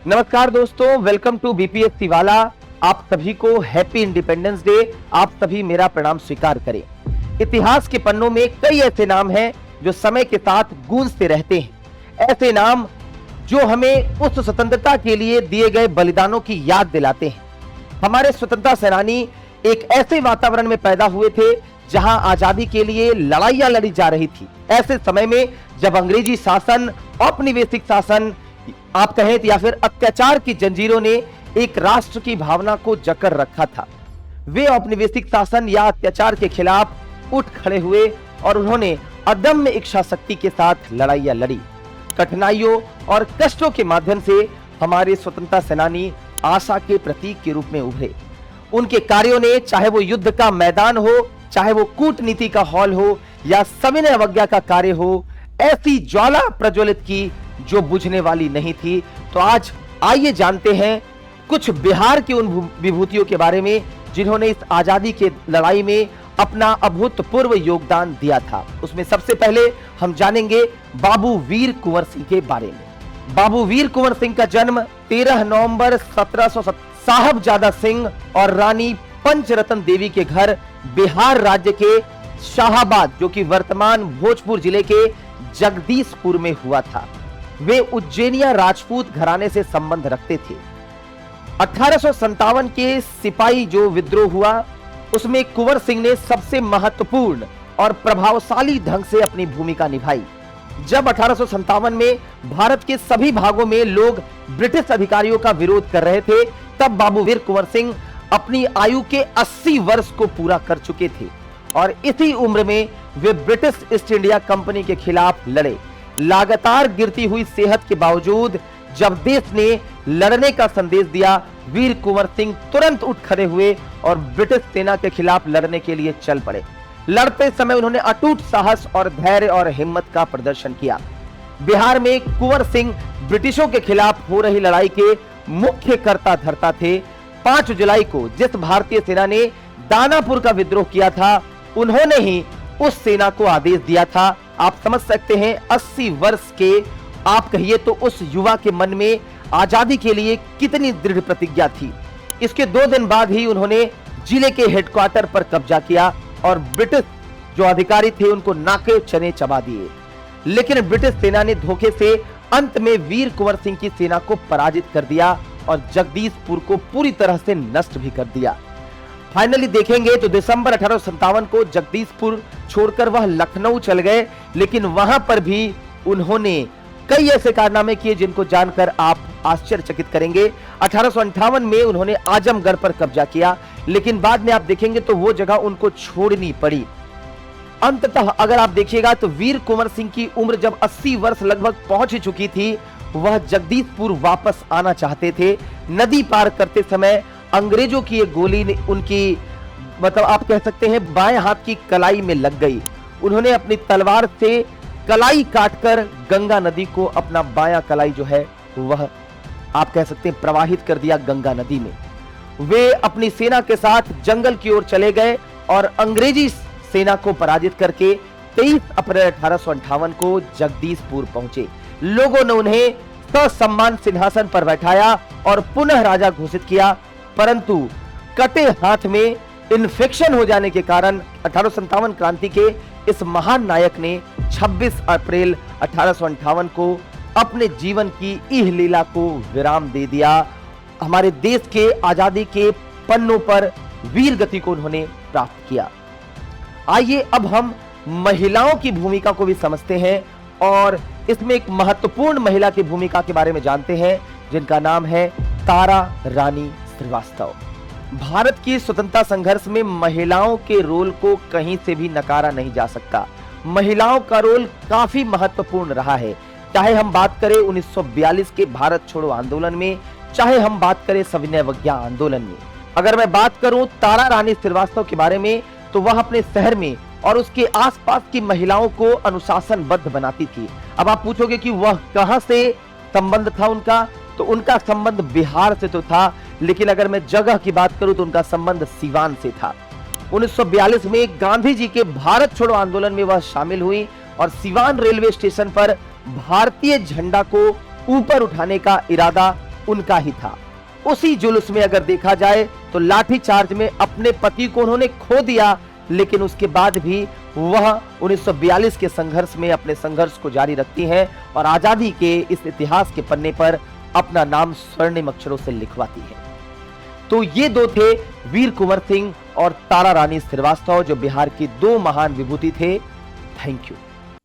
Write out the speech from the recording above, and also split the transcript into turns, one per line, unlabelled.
नमस्कार दोस्तों, welcome to BPSC वाला। आप सभी को हैप्पी इंडिपेंडेंस डे। आप सभी मेरा प्रणाम स्वीकार करें। इतिहास के पन्नों में कई ऐसे नाम हैं जो समय के साथ गूंजते रहते हैं। ऐसे नाम जो हमें उस स्वतंत्रता के लिए दिए गए बलिदानों की याद दिलाते हैं। हमारे स्वतंत्रता सेनानी एक ऐसे वातावरण में पैदा हुए थे जहां आजादी के लिए लड़ाइयां लड़ी जा रही थी। ऐसे समय में जब अंग्रेजी शासन, औपनिवेशिक शासन आप कहें या फिर अत्याचार की जंजीरों ने एक राष्ट्र की भावना को जकड़ रखा था। वे औपनिवेशिक शासन या अत्याचार के खिलाफ उठ खड़े हुए और उन्होंने अदम्य इच्छा शक्ति के साथ लड़ाइयां लड़ी। कठिनाइयों और कष्टों के माध्यम से हमारे स्वतंत्रता सेनानी आशा के प्रतीक के रूप में उभरे। उनके कार्यों ने, चाहे वो युद्ध का मैदान हो, चाहे वो कूटनीति का हॉल हो या सविनय अवज्ञा का कार्य हो, ऐसी ज्वाला प्रज्वलित की जो बुझने वाली नहीं थी। तो आज आइए जानते हैं कुछ बिहार की उन विभूतियों के बारे में जिन्होंने इस आजादी के लड़ाई में अपना अभूतपूर्व योगदान दिया था। उसमें सबसे पहले हम जानेंगे बाबू वीर कुंवर सिंह के बारे में। बाबू वीर कुंवर सिंह का जन्म 13 नवंबर 1700 साहबजादा सिंह और रानी पंचरत्न देवी के घर बिहार राज्य के शाहाबाद, जो कि वर्तमान भोजपुर जिले के जगदीशपुर में हुआ था। वे उज्जैनिया राजपूत घराने से संबंध रखते थे। 1857 के सिपाही जो विद्रोह हुआ उसमें कुंवर सिंह ने सबसे महत्वपूर्ण और प्रभावशाली ढंग से अपनी भूमिका निभाई। जब 1857 में भारत के सभी भागों में लोग ब्रिटिश अधिकारियों का विरोध कर रहे थे, तब बाबू वीर कुंवर सिंह अपनी आयु के 80 वर्ष को पूरा कर चुके थे और इसी उम्र में वे ब्रिटिश ईस्ट इंडिया कंपनी के खिलाफ लड़े। लगातार गिरती हुई सेहत के बावजूद जब देश ने लड़ने का संदेश दिया, वीर कुंवर सिंह तुरंत उठ खड़े हुए और ब्रिटिश सेना के खिलाफ लड़ने के लिए चल पड़े। लड़ते समय उन्होंने अटूट साहस और धैर्य और हिम्मत का प्रदर्शन किया। बिहार में कुंवर सिंह ब्रिटिशों के खिलाफ हो रही लड़ाई के मुख्य कर्ता धर्ता थे। 5 जुलाई को जिस भारतीय सेना ने दानापुर का विद्रोह किया था, उन्होंने ही उस सेना को आदेश दिया था। आप समझ सकते हैं 80 वर्ष के आप कहिए तो उस युवा के मन में आजादी के लिए कितनी दृढ़ प्रतिज्ञा थी। इसके 2 दिन बाद ही उन्होंने जिले के हेडक्वार्टर पर कब्जा किया और ब्रिटिश जो अधिकारी थे उनको नाके चने चबा दिए। लेकिन ब्रिटिश सेना ने धोखे से अंत में वीर कुंवर सिंह की सेना को पराजित कर दिया और जगदीशपुर को पूरी तरह से नष्ट भी कर दिया। फाइनली देखेंगे तो दिसंबर 1857 को जगदीशपुर छोड़कर वह लखनऊ चल गए, लेकिन वहां पर भी उन्होंने कई ऐसे कारनामे किए जिनको जानकर आप आश्चर्यचकित करेंगे। 1858 में उन्होंने आजमगढ़ पर कब्जा किया, लेकिन बाद में आप देखेंगे तो वो जगह उनको छोड़नी पड़ी। अंततः अगर आप देखिएगा तो वीर कुंवर सिंह की उम्र जब 80 वर्ष लगभग पहुंच चुकी थी, वह जगदीशपुर वापस आना चाहते थे। नदी पार करते समय अंग्रेजों की एक गोली ने उनकी मतलब आप कह सकते हैं बाएं हाथ की कलाई में लग गई। उन्होंने अपनी तलवार से कलाई काटकर गंगा नदी को अपना बायां कलाई जो है वह आप कह सकते हैं प्रवाहित कर दिया गंगा नदी में। वे अपनी सेना के साथ जंगल की ओर चले गए और अंग्रेजी सेना को पराजित करके 23 अप्रैल 1858 को जगदीशपुर पहुंचे। लोगों ने उन्हें ससम्मान सिंहासन पर बैठाया और पुनः राजा घोषित किया, परंतु कटे हाथ में इन्फेक्शन हो जाने के कारण 1857 क्रांति के इस महान नायक ने 26 अप्रैल 1858 को अपने जीवन की इह लीला को विराम दे दिया। हमारे देश के आजादी के पन्नों पर वीर गति को उन्होंने प्राप्त किया। आइए अब हम महिलाओं की भूमिका को भी समझते हैं और इसमें एक महत्वपूर्ण महिला की भूमिका के बारे में जानते हैं जिनका नाम है तारा रानी श्रीवास्तव। भारत की स्वतंत्रता संघर्ष में महिलाओं के रोल को कहीं से भी नकारा नहीं जा सकता। महिलाओं का रोल काफी महत्वपूर्ण रहा है, चाहे हम बात करें 1942 के भारत छोड़ो आंदोलन में, चाहे हम बात करें सविनय अवज्ञा आंदोलन में। अगर मैं बात करूं तारा रानी श्रीवास्तव के बारे में, तो वह अपने शहर में और उसके आसपास की महिलाओं को अनुशासनबद्ध बनाती थी। अब आप पूछोगे कि वह कहां से संबंध था उनका, तो उनका संबंध बिहार से तो था, लेकिन अगर मैं जगह की बात करूं तो उनका संबंध सीवान से था। 1942 में गांधी जी के भारत छोड़ो आंदोलन में वह शामिल हुई और सीवान रेलवे स्टेशन पर भारतीय झंडा को ऊपर उठाने का इरादा उनका ही था। उसी जुलूस में अगर देखा जाए तो लाठीचार्ज में अपने पति को उन्होंने खो दिया, लेकिन उसके बाद भी वह 1942 के संघर्ष में अपने संघर्ष को जारी रखती हैं और आजादी के इस इतिहास के पन्ने पर अपना नाम स्वर्णिम अक्षरों से लिखवाती है। तो ये दो थे वीर कुंवर सिंह और तारा रानी श्रीवास्तव, जो बिहार की दो महान विभूति थे। Thank you.